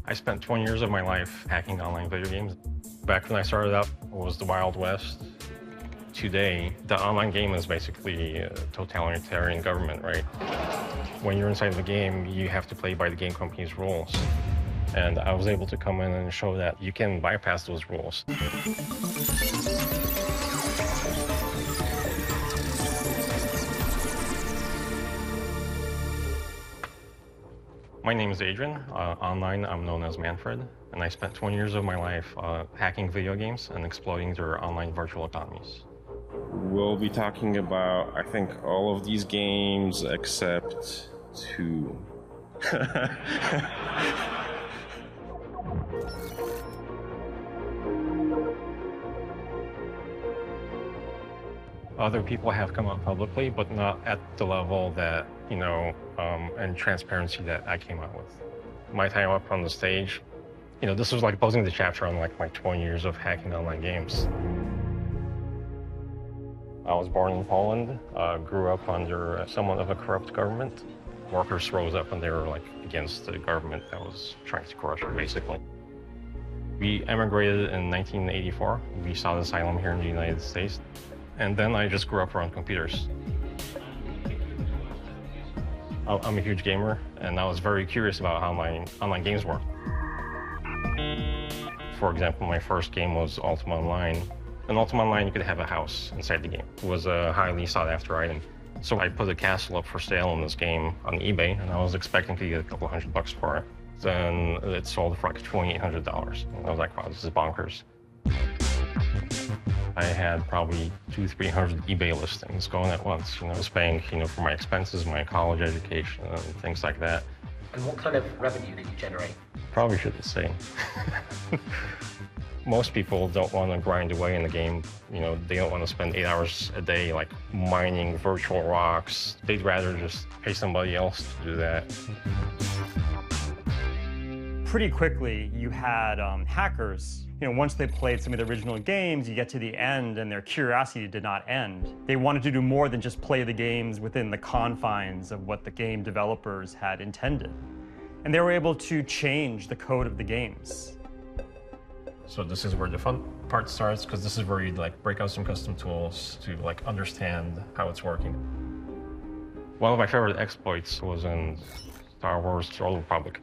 I spent 20 years of my life hacking online video games. Back when I started out, it was the Wild West. Today, the online game is basically a totalitarian government, right? When you're inside the game, you have to play by the game company's rules. And I was able to come in and show that you can bypass those rules. My name is Adrian. Online, I'm known as Manfred, and I spent 20 years of my life hacking video games and exploiting their online virtual economies. We'll be talking about, I think, all of these games except two. Other people have come out publicly, but not at the level that, and transparency that I came out with. My time up on the stage, this was like closing the chapter on like my 20 years of hacking online games. I was born in Poland, grew up under somewhat of a corrupt government. Workers rose up and they were like against the government that was trying to crush them, basically. We emigrated in 1984. We sought asylum here in the United States. And then I just grew up around computers. I'm a huge gamer, and I was very curious about how online games work. For example, my first game was Ultima Online. In Ultima Online, you could have a house inside the game. It was a highly sought-after item. So I put a castle up for sale in this game on eBay, and I was expecting to get a couple $100 for it. Then it sold for like $2,800. And I was like, wow, this is bonkers. I had probably 200-300 eBay listings going at once. I was paying, for my expenses, my college education, and things like that. And what kind of revenue did you generate? Probably shouldn't say. Most people don't want to grind away in the game. They don't want to spend 8 hours a day, like, mining virtual rocks. They'd rather just pay somebody else to do that. Pretty quickly, you had hackers. Once they played some of the original games, you get to the end and their curiosity did not end. They wanted to do more than just play the games within the confines of what the game developers had intended. And they were able to change the code of the games. So this is where the fun part starts, because this is where you break out some custom tools to understand how it's working. One of my favorite exploits was in Star Wars: The Old Republic.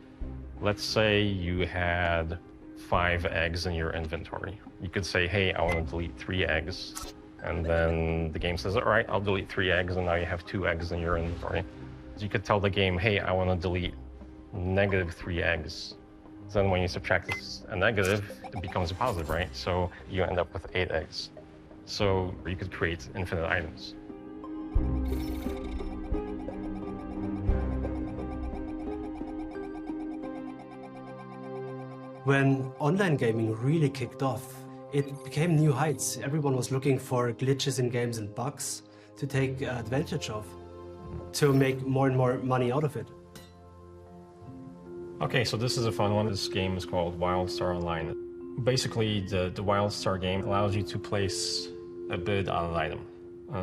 Let's say you had 5 eggs in your inventory. You could say, hey, I want to delete 3 eggs. And then the game says, all right, I'll delete 3 eggs, and now you have 2 eggs in your inventory. So you could tell the game, hey, I want to delete -3 eggs. So then when you subtract a negative, it becomes a positive, right? So you end up with 8 eggs. So you could create infinite items. When online gaming really kicked off, it became new heights. Everyone was looking for glitches in games and bugs to take advantage of, to make more and more money out of it. Okay, so this is a fun one. This game is called WildStar Online. Basically, the WildStar game allows you to place a bid on an item.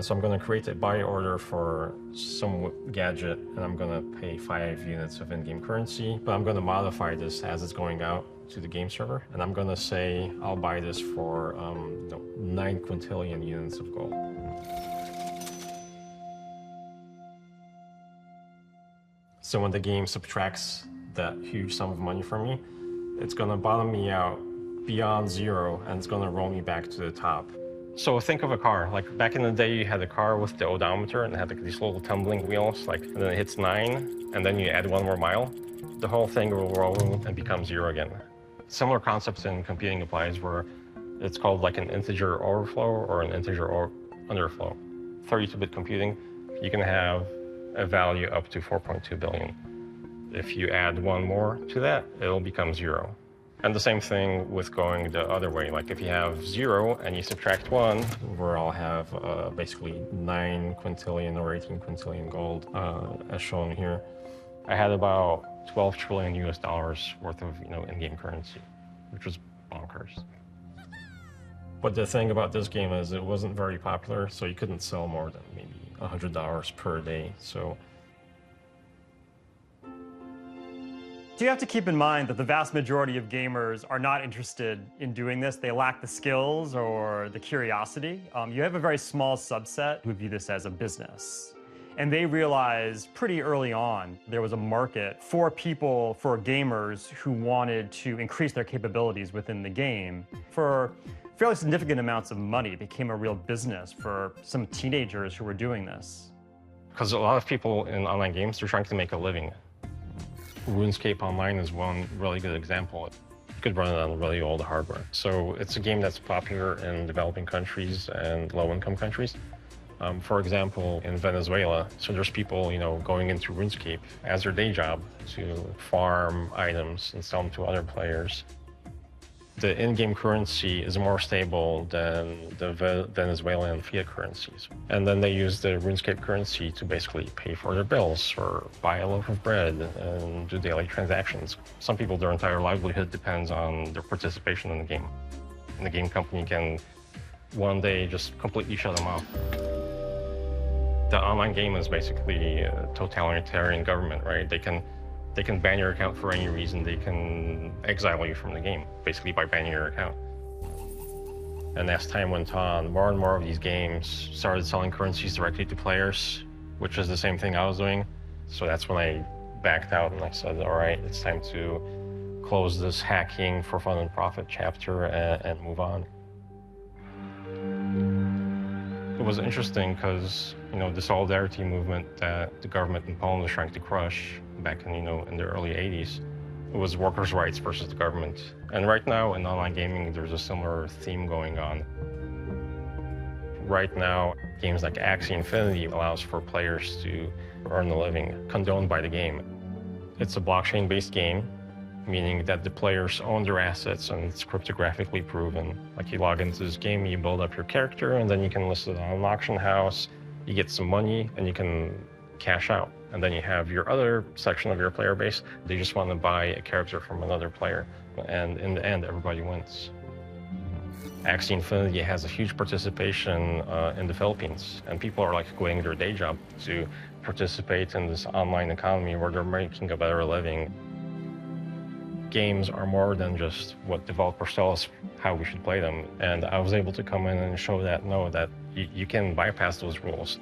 So I'm going to create a buy order for some gadget, and I'm going to pay 5 units of in-game currency, but I'm going to modify this as it's going out to the game server, and I'm going to say I'll buy this for 9 quintillion units of gold. So when the game subtracts that huge sum of money from me, it's going to bottom me out beyond 0, and it's going to roll me back to the top. So think of a car. Like back in the day, you had a car with the odometer, and it had these little tumbling wheels, and then it hits 9, and then you add 1 more mile. The whole thing will roll and become 0 again. Similar concepts in computing applies where it's called like an integer overflow or an integer underflow. 32-bit computing, you can have a value up to 4.2 billion. If you add 1 more to that, it'll become 0. And the same thing with going the other way. Like if you have 0 and you subtract 1, where I'll have basically 9 quintillion or 18 quintillion gold, as shown here. I had about 12 trillion US dollars worth of in-game currency, which was bonkers. But the thing about this game is it wasn't very popular, so you couldn't sell more than maybe $100 per day. So You have to keep in mind that the vast majority of gamers are not interested in doing this. They lack the skills or the curiosity. You have a very small subset who view this as a business. And they realized pretty early on there was a market for people, for gamers who wanted to increase their capabilities within the game. For fairly significant amounts of money, it became a real business for some teenagers who were doing this. Because a lot of people in online games, they're trying to make a living. RuneScape Online is one really good example. You could run it on really old hardware. So it's a game that's popular in developing countries and low-income countries. For example, in Venezuela, so there's people, going into RuneScape as their day job to farm items and sell them to other players. The in-game currency is more stable than the Venezuelan fiat currencies. And then they use the RuneScape currency to basically pay for their bills or buy a loaf of bread and do daily transactions. Some people, their entire livelihood depends on their participation in the game. And the game company can one day just completely shut them off. The online game is basically a totalitarian government, right? They can ban your account for any reason. They can exile you from the game, basically by banning your account. And as time went on, more and more of these games started selling currencies directly to players, which is the same thing I was doing. So that's when I backed out and I said, all right, it's time to close this hacking for fun and profit chapter and move on. It was interesting because, the solidarity movement that the government in Poland was trying to crush back in, in the early 80s, it was workers' rights versus the government. And right now in online gaming, there's a similar theme going on. Right now, games like Axie Infinity allows for players to earn a living condoned by the game. It's a blockchain-based game, meaning that the players own their assets and it's cryptographically proven. Like you log into this game, you build up your character, and then you can list it on an auction house, you get some money, and you can cash out. And then you have your other section of your player base, they just want to buy a character from another player. And in the end, everybody wins. Axie Infinity has a huge participation in the Philippines, and people are quitting their day job to participate in this online economy where they're making a better living. Games are more than just what developers tell us how we should play them. And I was able to come in and show that, no, that you can bypass those rules.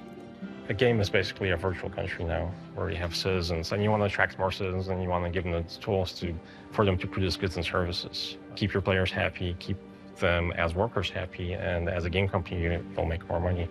A game is basically a virtual country now, where you have citizens, and you want to attract more citizens, and you want to give them the tools for them to produce goods and services. Keep your players happy, keep them as workers happy, and as a game company, you'll make more money.